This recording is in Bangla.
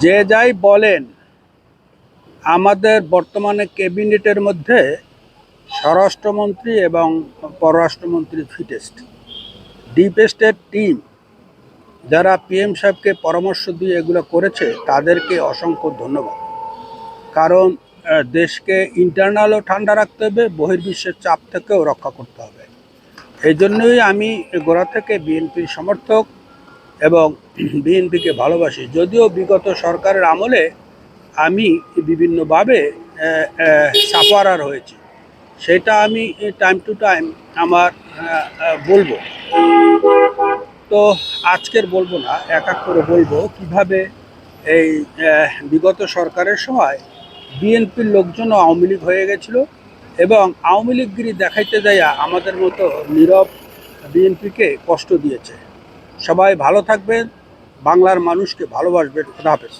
যে যাই বলেন, আমাদের বর্তমানে ক্যাবিনেটের মধ্যে স্বরাষ্ট্রমন্ত্রী এবং পররাষ্ট্রমন্ত্রী ফিটেস্ট, ডিপ স্টেট টিম যারা পিএম সাহেবকে পরামর্শ দিয়ে এগুলো করেছে তাদেরকে অসংখ্য ধন্যবাদ। কারণ দেশকে ইন্টারনালও ঠান্ডা রাখতে হবে, বহির্বিশ্বের চাপ থেকেও রক্ষা করতে হবে। এই জন্যই আমি গোড়া থেকে বিএনপির সমর্থক এবং বিএনপিকে ভালোবাসি। যদিও বিগত সরকারের আমলে আমি বিভিন্নভাবে সাফারার হয়েছি, সেটা আমি টাইম টু টাইম আমার বলবো। তো আজকের বলবো না, এক এক করে বলবো কিভাবে এই বিগত সরকারের সময় বিএনপির লোকজনও আওয়ামী লীগ হয়ে গেছিল এবং আওয়ামী লীগগিরি দেখাইতে যাইয়া আমাদের মতো নীরব বিএনপিকে কষ্ট দিয়েছে। সবাই ভালো থাকবেন, বাংলার মানুষকে ভালোবাসবেন। খুদা হাফেজ।